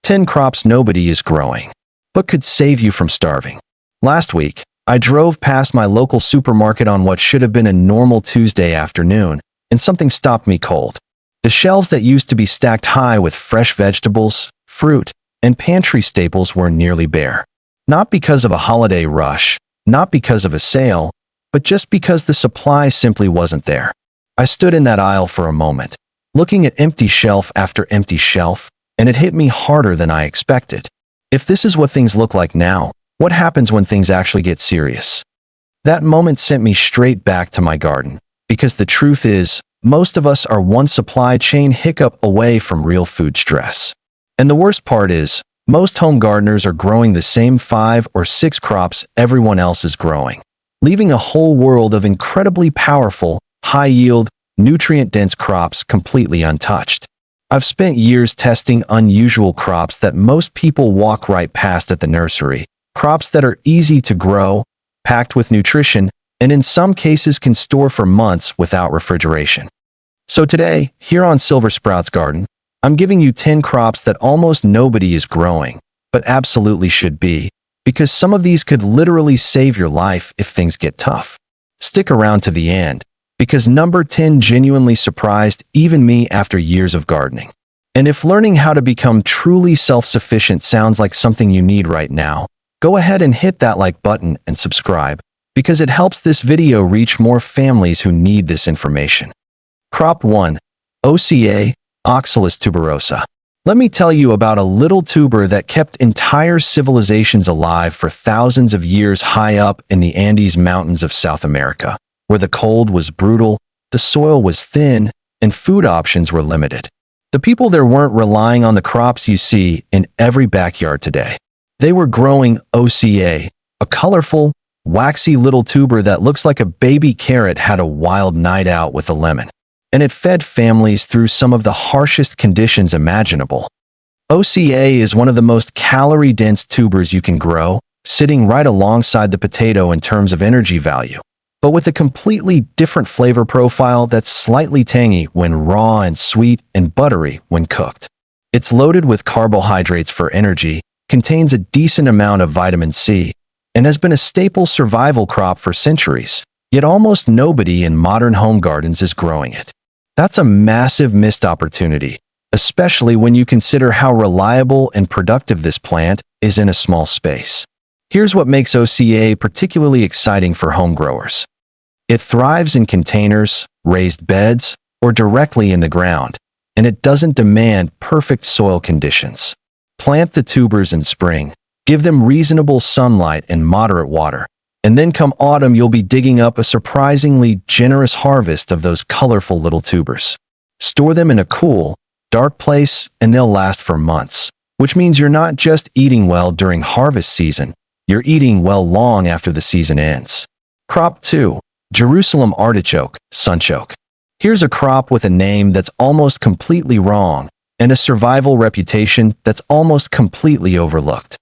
10 crops nobody is growing, but could save you from starving. Last week, I drove past my local supermarket on what should have been a normal Tuesday afternoon, and something stopped me cold. The shelves that used to be stacked high with fresh vegetables, fruit, and pantry staples were nearly bare. Not because of a holiday rush, not because of a sale, but just because the supply simply wasn't there. I stood in that aisle for a moment, looking at empty shelf after empty shelf, and it hit me harder than I expected. If this is what things look like now, what happens when things actually get serious? That moment sent me straight back to my garden, because the truth is, most of us are one supply chain hiccup away from real food stress. And the worst part is, most home gardeners are growing the same 5 or 6 crops everyone else is growing, leaving a whole world of incredibly powerful, high-yield, nutrient-dense crops completely untouched. I've spent years testing unusual crops that most people walk right past at the nursery, crops that are easy to grow, packed with nutrition, and in some cases can store for months without refrigeration. So today, here on Silver Sprout's Garden, I'm giving you 10 crops that almost nobody is growing, but absolutely should be, because some of these could literally save your life if things get tough. Stick around to the end, because number 10 genuinely surprised even me after years of gardening. And if learning how to become truly self-sufficient sounds like something you need right now, go ahead and hit that like button and subscribe, because it helps this video reach more families who need this information. Crop 1. OCA, Oxalis tuberosa. Let me tell you about a little tuber that kept entire civilizations alive for thousands of years high up in the Andes Mountains of South America, where the cold was brutal, the soil was thin, and food options were limited. The people there weren't relying on the crops you see in every backyard today. They were growing OCA, a colorful, waxy little tuber that looks like a baby carrot had a wild night out with a lemon. And it fed families through some of the harshest conditions imaginable. OCA is one of the most calorie-dense tubers you can grow, sitting right alongside the potato in terms of energy value, but with a completely different flavor profile that's slightly tangy when raw and sweet and buttery when cooked. It's loaded with carbohydrates for energy, contains a decent amount of vitamin C, and has been a staple survival crop for centuries, yet almost nobody in modern home gardens is growing it. That's a massive missed opportunity, especially when you consider how reliable and productive this plant is in a small space. Here's what makes OCA particularly exciting for home growers. It thrives in containers, raised beds, or directly in the ground, and it doesn't demand perfect soil conditions. Plant the tubers in spring, give them reasonable sunlight and moderate water, and then come autumn you'll be digging up a surprisingly generous harvest of those colorful little tubers. Store them in a cool, dark place and they'll last for months, which means you're not just eating well during harvest season, you're eating well long after the season ends. Crop 2. Jerusalem artichoke, sunchoke. Here's a crop with a name that's almost completely wrong and a survival reputation that's almost completely overlooked.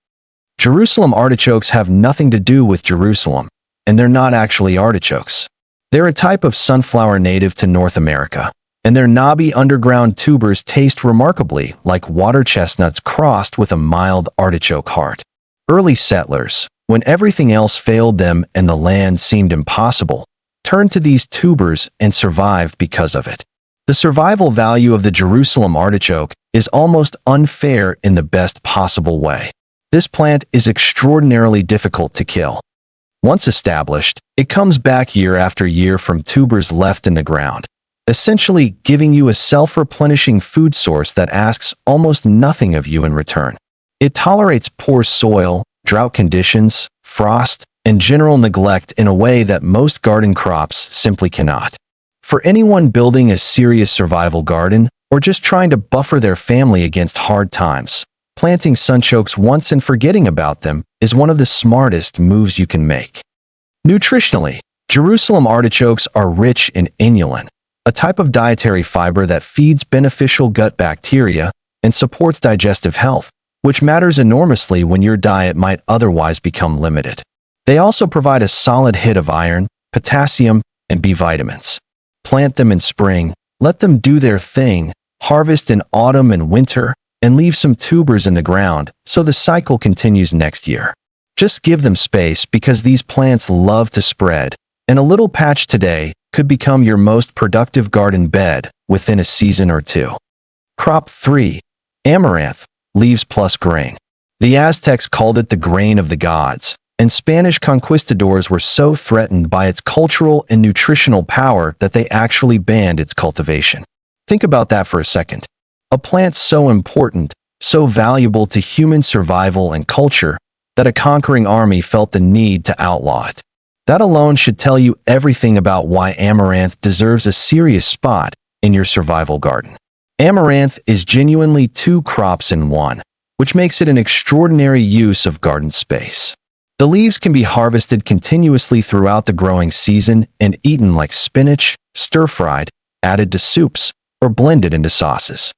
Jerusalem artichokes have nothing to do with Jerusalem, and they're not actually artichokes. They're a type of sunflower native to North America, and their knobby underground tubers taste remarkably like water chestnuts crossed with a mild artichoke heart. Early settlers, when everything else failed them and the land seemed impossible, turned to these tubers and survived because of it. The survival value of the Jerusalem artichoke is almost unfair in the best possible way. This plant is extraordinarily difficult to kill. Once established, it comes back year after year from tubers left in the ground, essentially giving you a self-replenishing food source that asks almost nothing of you in return. It tolerates poor soil, drought conditions, frost, and general neglect in a way that most garden crops simply cannot. For anyone building a serious survival garden or just trying to buffer their family against hard times, planting sunchokes once and forgetting about them is one of the smartest moves you can make. Nutritionally, Jerusalem artichokes are rich in inulin, a type of dietary fiber that feeds beneficial gut bacteria and supports digestive health, which matters enormously when your diet might otherwise become limited. They also provide a solid hit of iron, potassium, and B vitamins. Plant them in spring, let them do their thing, harvest in autumn and winter, and leave some tubers in the ground so the cycle continues next year. Just give them space because these plants love to spread, and a little patch today could become your most productive garden bed within a season or two. Crop 3. Amaranth, leaves plus grain. The Aztecs called it the grain of the gods, and Spanish conquistadors were so threatened by its cultural and nutritional power that they actually banned its cultivation. Think about that for a second. A plant so important, so valuable to human survival and culture, that a conquering army felt the need to outlaw it. That alone should tell you everything about why amaranth deserves a serious spot in your survival garden. Amaranth is genuinely 2 crops in one, which makes it an extraordinary use of garden space. The leaves can be harvested continuously throughout the growing season and eaten like spinach, stir-fried, added to soups, or blended into sauces.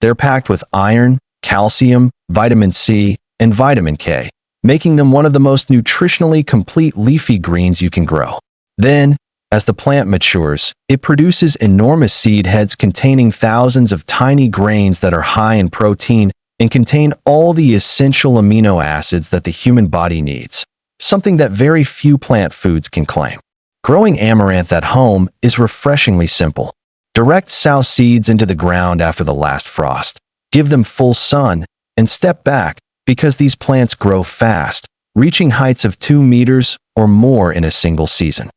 They're packed with iron, calcium, vitamin C, and vitamin K, making them one of the most nutritionally complete leafy greens you can grow. Then, as the plant matures, it produces enormous seed heads containing thousands of tiny grains that are high in protein and contain all the essential amino acids that the human body needs, something that very few plant foods can claim. Growing amaranth at home is refreshingly simple. Direct sow seeds into the ground after the last frost, give them full sun, and step back because these plants grow fast, reaching heights of 2 meters or more in a single season.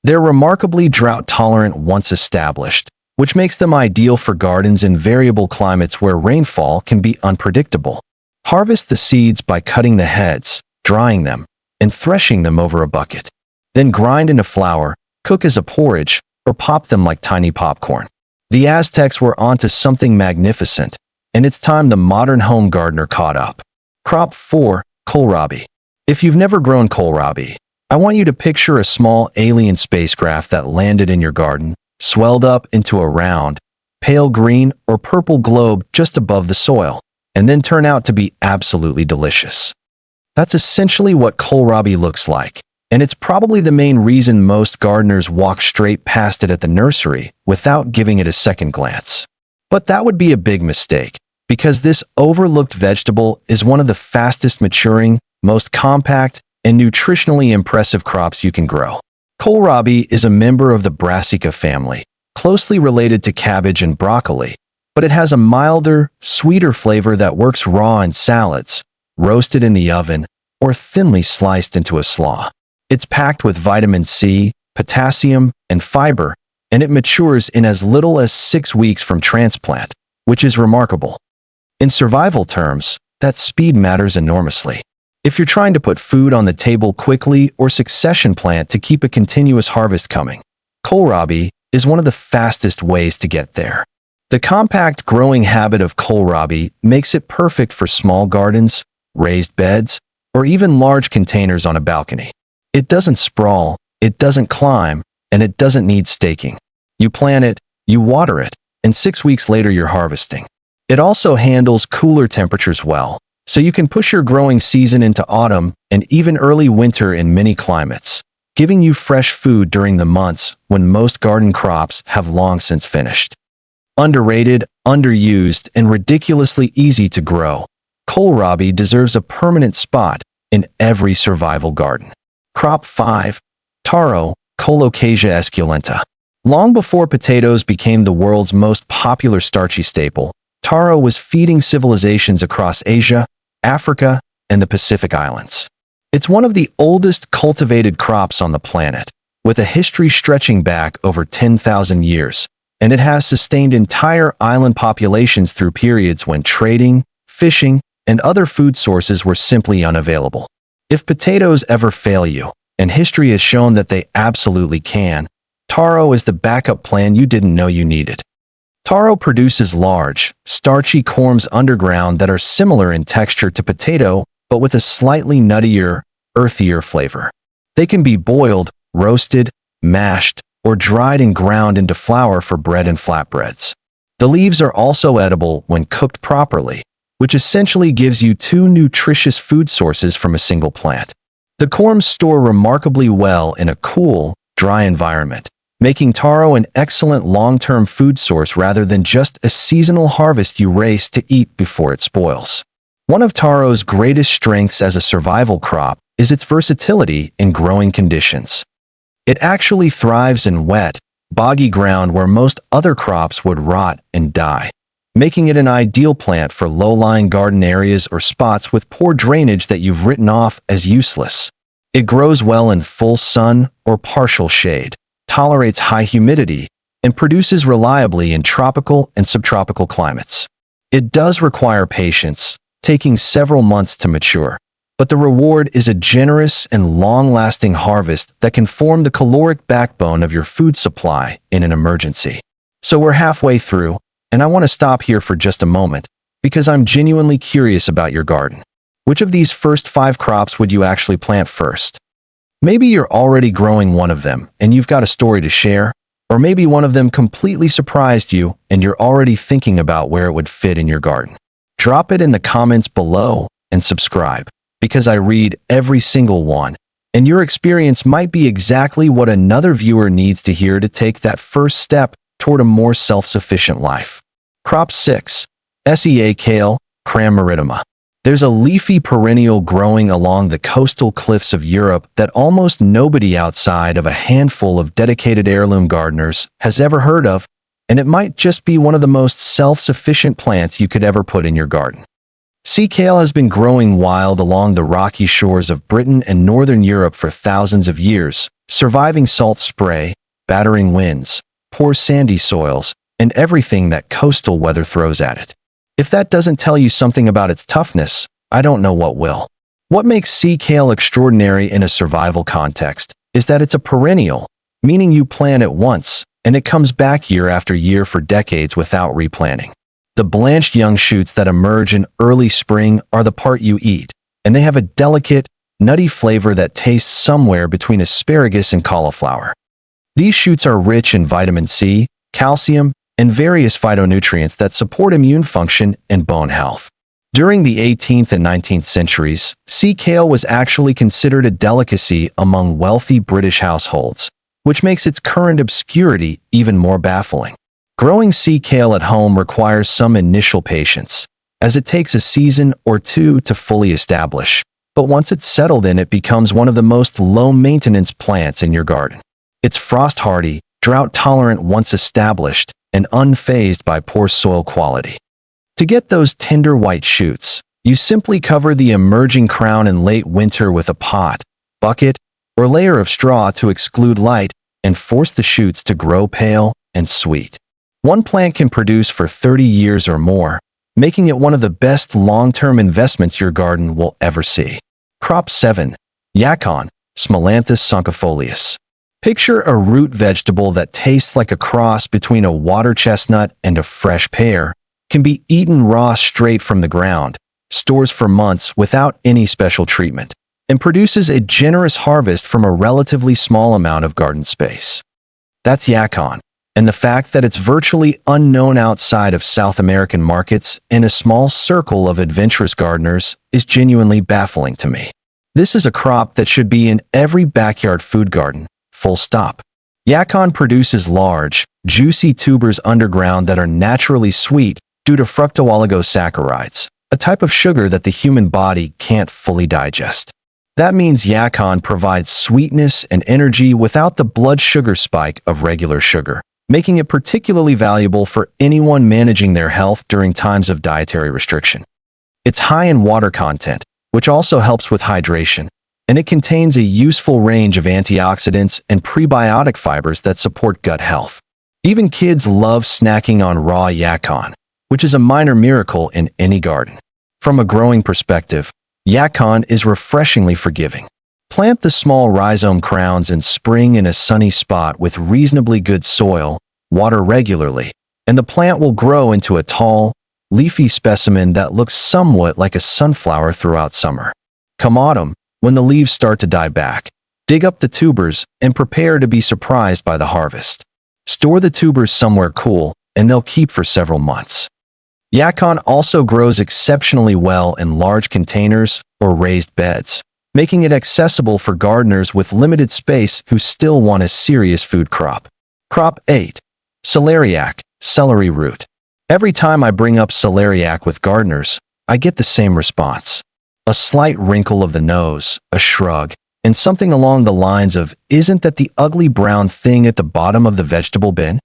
They're remarkably drought-tolerant once established, which makes them ideal for gardens in variable climates where rainfall can be unpredictable. Harvest the seeds by cutting the heads, drying them, and threshing them over a bucket. Then grind into flour, cook as a porridge, or pop them like tiny popcorn. The Aztecs were onto something magnificent, and it's time the modern home gardener caught up. Crop 4. Kohlrabi. If you've never grown kohlrabi, I want you to picture a small alien spacecraft that landed in your garden, swelled up into a round, pale green or purple globe just above the soil, and then turn out to be absolutely delicious. That's essentially what kohlrabi looks like, and it's probably the main reason most gardeners walk straight past it at the nursery without giving it a second glance. But that would be a big mistake, because this overlooked vegetable is one of the fastest maturing, most compact, and nutritionally impressive crops you can grow. Kohlrabi is a member of the Brassica family, closely related to cabbage and broccoli, but it has a milder, sweeter flavor that works raw in salads, roasted in the oven, or thinly sliced into a slaw. It's packed with vitamin C, potassium, and fiber, and it matures in as little as 6 weeks from transplant, which is remarkable. In survival terms, that speed matters enormously. If you're trying to put food on the table quickly or succession plant to keep a continuous harvest coming, kohlrabi is one of the fastest ways to get there. The compact growing habit of kohlrabi makes it perfect for small gardens, raised beds, or even large containers on a balcony. It doesn't sprawl, it doesn't climb, and it doesn't need staking. You plant it, you water it, and 6 weeks later you're harvesting. It also handles cooler temperatures well, so you can push your growing season into autumn and even early winter in many climates, giving you fresh food during the months when most garden crops have long since finished. Underrated, underused, and ridiculously easy to grow, kohlrabi deserves a permanent spot in every survival garden. Crop 5. Taro, Colocasia esculenta. Long before potatoes became the world's most popular starchy staple, taro was feeding civilizations across Asia, Africa, and the Pacific Islands. It's one of the oldest cultivated crops on the planet, with a history stretching back over 10,000 years, and it has sustained entire island populations through periods when trading, fishing, and other food sources were simply unavailable. If potatoes ever fail you, and history has shown that they absolutely can, taro is the backup plan you didn't know you needed. Taro produces large, starchy corms underground that are similar in texture to potato, but with a slightly nuttier, earthier flavor. They can be boiled, roasted, mashed, or dried and ground into flour for bread and flatbreads. The leaves are also edible when cooked properly, which essentially gives you 2 nutritious food sources from a single plant. The corms store remarkably well in a cool, dry environment, making taro an excellent long-term food source rather than just a seasonal harvest you race to eat before it spoils. One of taro's greatest strengths as a survival crop is its versatility in growing conditions. It actually thrives in wet, boggy ground where most other crops would rot and die, making it an ideal plant for low-lying garden areas or spots with poor drainage that you've written off as useless. It grows well in full sun or partial shade, tolerates high humidity, and produces reliably in tropical and subtropical climates. It does require patience, taking several months to mature, but the reward is a generous and long-lasting harvest that can form the caloric backbone of your food supply in an emergency. So we're halfway through, and I want to stop here for just a moment, because I'm genuinely curious about your garden. Which of these first 5 crops would you actually plant first? Maybe you're already growing one of them, and you've got a story to share, or maybe one of them completely surprised you, and you're already thinking about where it would fit in your garden. Drop it in the comments below, and subscribe, because I read every single one, and your experience might be exactly what another viewer needs to hear to take that first step toward a more self-sufficient life. Crop 6. Sea Kale, Cram Marittima. There's a leafy perennial growing along the coastal cliffs of Europe that almost nobody outside of a handful of dedicated heirloom gardeners has ever heard of, and it might just be one of the most self-sufficient plants you could ever put in your garden. Sea kale has been growing wild along the rocky shores of Britain and northern Europe for thousands of years, surviving salt spray, battering winds, poor sandy soils, and everything that coastal weather throws at it. If that doesn't tell you something about its toughness, I don't know what will. What makes sea kale extraordinary in a survival context is that it's a perennial, meaning you plant it once, and it comes back year after year for decades without replanting. The blanched young shoots that emerge in early spring are the part you eat, and they have a delicate, nutty flavor that tastes somewhere between asparagus and cauliflower. These shoots are rich in vitamin C, calcium, and various phytonutrients that support immune function and bone health. During the 18th and 19th centuries, sea kale was actually considered a delicacy among wealthy British households, which makes its current obscurity even more baffling. Growing sea kale at home requires some initial patience, as it takes a season or two to fully establish, but once it's settled in, it becomes one of the most low-maintenance plants in your garden. It's frost-hardy, drought-tolerant once established, and unfazed by poor soil quality. To get those tender white shoots, you simply cover the emerging crown in late winter with a pot, bucket, or layer of straw to exclude light and force the shoots to grow pale and sweet. One plant can produce for 30 years or more, making it one of the best long-term investments your garden will ever see. Crop 7. Yacon, Smolanthus suncifolius. Picture a root vegetable that tastes like a cross between a water chestnut and a fresh pear, can be eaten raw straight from the ground, stores for months without any special treatment, and produces a generous harvest from a relatively small amount of garden space. That's Yacon, and the fact that it's virtually unknown outside of South American markets and a small circle of adventurous gardeners is genuinely baffling to me. This is a crop that should be in every backyard food garden, full stop. Yacon produces large, juicy tubers underground that are naturally sweet due to fructooligosaccharides, a type of sugar that the human body can't fully digest. That means Yacon provides sweetness and energy without the blood sugar spike of regular sugar, making it particularly valuable for anyone managing their health during times of dietary restriction. It's high in water content, which also helps with hydration, and it contains a useful range of antioxidants and prebiotic fibers that support gut health. Even kids love snacking on raw Yacon, which is a minor miracle in any garden. From a growing perspective, Yacon is refreshingly forgiving. Plant the small rhizome crowns in spring in a sunny spot with reasonably good soil, water regularly, and the plant will grow into a tall, leafy specimen that looks somewhat like a sunflower throughout summer. Come autumn, when the leaves start to die back, dig up the tubers and prepare to be surprised by the harvest. Store the tubers somewhere cool, and they'll keep for several months. Yacon also grows exceptionally well in large containers or raised beds, making it accessible for gardeners with limited space who still want a serious food crop. Crop 8. Celeriac, celery root. Every time I bring up celeriac with gardeners, I get the same response. A slight wrinkle of the nose, a shrug, and something along the lines of, "Isn't that the ugly brown thing at the bottom of the vegetable bin?"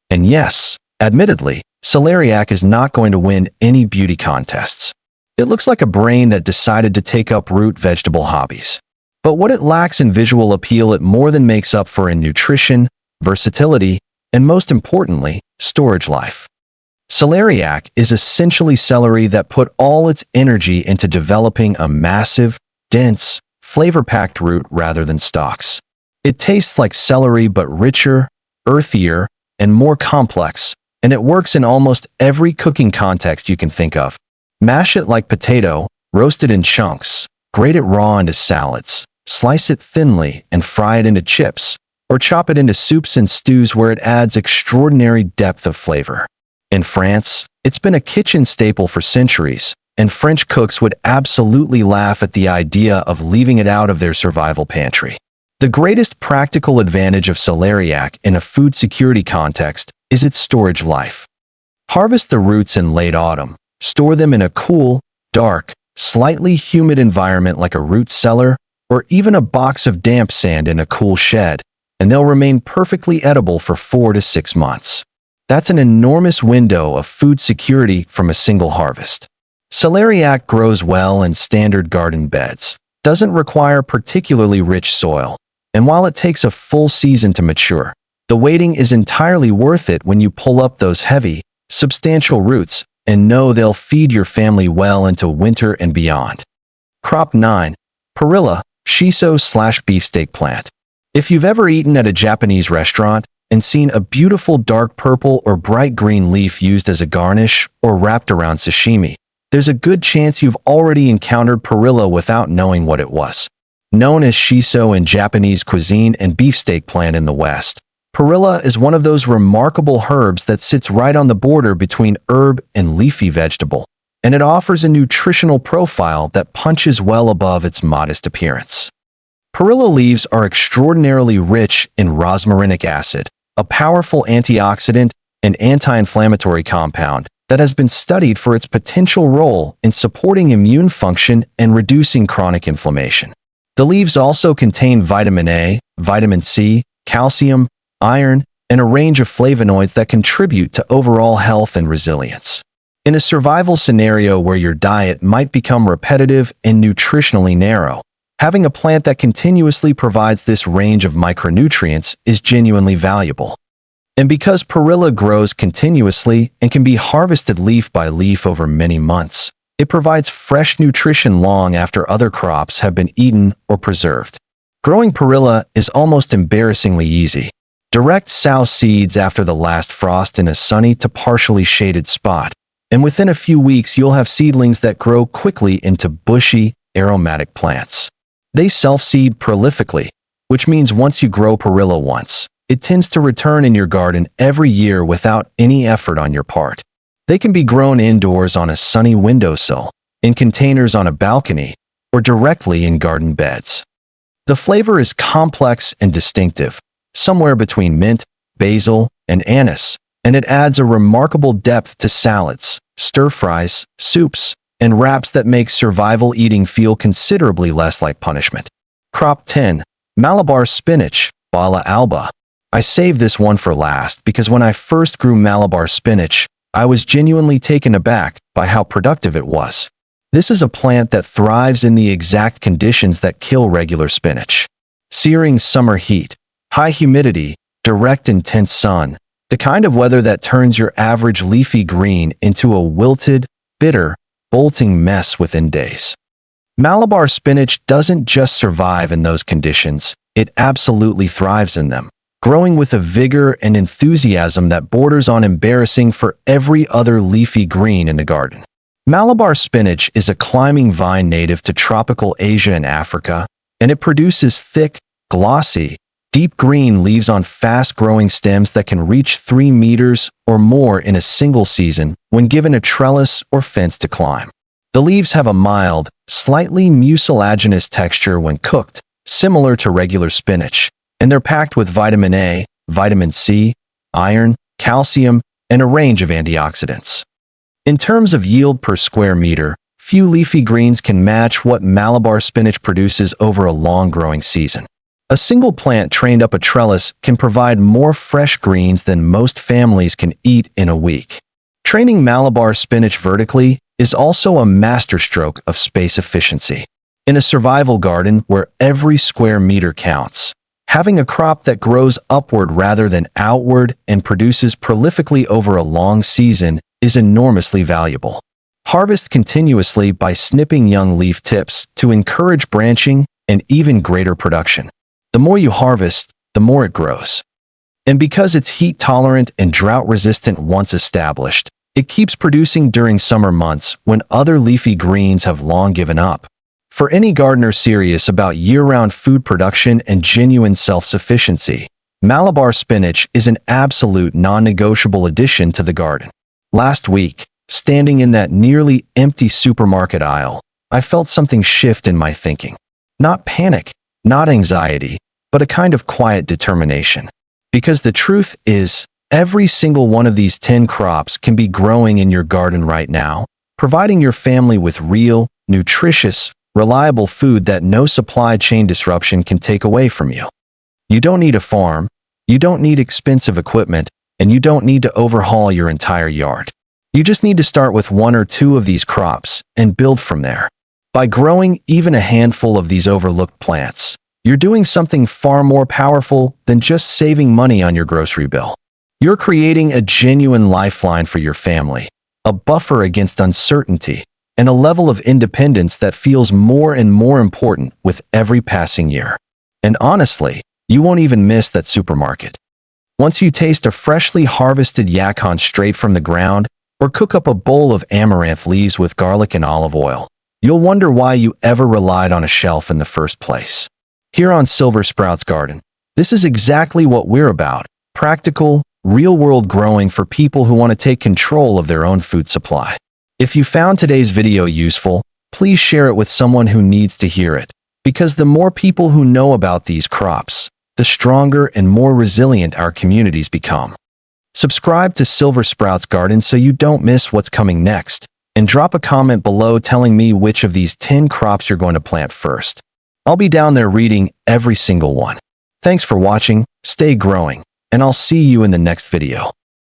And yes, admittedly, celeriac is not going to win any beauty contests. It looks like a brain that decided to take up root vegetable hobbies. But what it lacks in visual appeal, it more than makes up for in nutrition, versatility, and most importantly, storage life. Celeriac is essentially celery that put all its energy into developing a massive, dense, flavor-packed root rather than stalks. It tastes like celery but richer, earthier, and more complex, and it works in almost every cooking context you can think of. Mash it like potato, roast it in chunks, grate it raw into salads, slice it thinly and fry it into chips, or chop it into soups and stews where it adds extraordinary depth of flavor. In France, it's been a kitchen staple for centuries, and French cooks would absolutely laugh at the idea of leaving it out of their survival pantry. The greatest practical advantage of celeriac in a food security context is its storage life. Harvest the roots in late autumn, store them in a cool, dark, slightly humid environment like a root cellar, or even a box of damp sand in a cool shed, and they'll remain perfectly edible for 4 to 6 months. That's an enormous window of food security from a single harvest. Celeriac grows well in standard garden beds, doesn't require particularly rich soil, and while it takes a full season to mature, the waiting is entirely worth it when you pull up those heavy, substantial roots and know they'll feed your family well into winter and beyond. Crop 9. Perilla, shiso/beefsteak plant. If you've ever eaten at a Japanese restaurant and seen a beautiful dark purple or bright green leaf used as a garnish or wrapped around sashimi, there's a good chance you've already encountered perilla without knowing what it was. Known as shiso in Japanese cuisine and beefsteak plant in the West, perilla is one of those remarkable herbs that sits right on the border between herb and leafy vegetable, and it offers a nutritional profile that punches well above its modest appearance. Perilla leaves are extraordinarily rich in rosmarinic acid, a powerful antioxidant and anti-inflammatory compound that has been studied for its potential role in supporting immune function and reducing chronic inflammation. The leaves also contain vitamin A, vitamin C, calcium, iron, and a range of flavonoids that contribute to overall health and resilience. In a survival scenario where your diet might become repetitive and nutritionally narrow, having a plant that continuously provides this range of micronutrients is genuinely valuable. And because perilla grows continuously and can be harvested leaf by leaf over many months, it provides fresh nutrition long after other crops have been eaten or preserved. Growing perilla is almost embarrassingly easy. Direct sow seeds after the last frost in a sunny to partially shaded spot, and within a few weeks you'll have seedlings that grow quickly into bushy, aromatic plants. They self-seed prolifically, which means once you grow perilla once, it tends to return in your garden every year without any effort on your part. They can be grown indoors on a sunny windowsill, in containers on a balcony, or directly in garden beds. The flavor is complex and distinctive, somewhere between mint, basil, and anise, and it adds a remarkable depth to salads, stir-fries, soups, and wraps that make survival eating feel considerably less like punishment. Crop 10. Malabar spinach, Bala alba. I saved this one for last because when I first grew Malabar spinach, I was genuinely taken aback by how productive it was. This is a plant that thrives in the exact conditions that kill regular spinach. Searing summer heat, high humidity, direct intense sun, the kind of weather that turns your average leafy green into a wilted, bitter, bolting mess within days. Malabar spinach doesn't just survive in those conditions, it absolutely thrives in them, growing with a vigor and enthusiasm that borders on embarrassing for every other leafy green in the garden. Malabar spinach is a climbing vine native to tropical Asia and Africa, and it produces thick, glossy, deep green leaves on fast-growing stems that can reach 3 meters or more in a single season when given a trellis or fence to climb. The leaves have a mild, slightly mucilaginous texture when cooked, similar to regular spinach, and they're packed with vitamin A, vitamin C, iron, calcium, and a range of antioxidants. In terms of yield per square meter, few leafy greens can match what Malabar spinach produces over a long growing season. A single plant trained up a trellis can provide more fresh greens than most families can eat in a week. Training Malabar spinach vertically is also a masterstroke of space efficiency. In a survival garden where every square meter counts, having a crop that grows upward rather than outward and produces prolifically over a long season is enormously valuable. Harvest continuously by snipping young leaf tips to encourage branching and even greater production. The more you harvest, the more it grows. And because it's heat-tolerant and drought-resistant once established, it keeps producing during summer months when other leafy greens have long given up. For any gardener serious about year-round food production and genuine self-sufficiency, Malabar spinach is an absolute non-negotiable addition to the garden. Last week, standing in that nearly empty supermarket aisle, I felt something shift in my thinking. Not panic, not anxiety, but a kind of quiet determination. Because the truth is, every single one of these 10 crops can be growing in your garden right now, providing your family with real, nutritious, reliable food that no supply chain disruption can take away from you. You don't need a farm, you don't need expensive equipment, and you don't need to overhaul your entire yard. You just need to start with one or two of these crops and build from there. By growing even a handful of these overlooked plants, you're doing something far more powerful than just saving money on your grocery bill. You're creating a genuine lifeline for your family, a buffer against uncertainty, and a level of independence that feels more and more important with every passing year. And honestly, you won't even miss that supermarket. Once you taste a freshly harvested Yacon straight from the ground, or cook up a bowl of amaranth leaves with garlic and olive oil, you'll wonder why you ever relied on a shelf in the first place. Here on Silver Sprouts Garden, this is exactly what we're about: practical, real-world growing for people who want to take control of their own food supply. If you found today's video useful, please share it with someone who needs to hear it, because the more people who know about these crops, the stronger and more resilient our communities become. Subscribe to Silver Sprouts Garden so you don't miss what's coming next, and drop a comment below telling me which of these 10 crops you're going to plant first. I'll be down there reading every single one. Thanks for watching, stay growing, and I'll see you in the next video.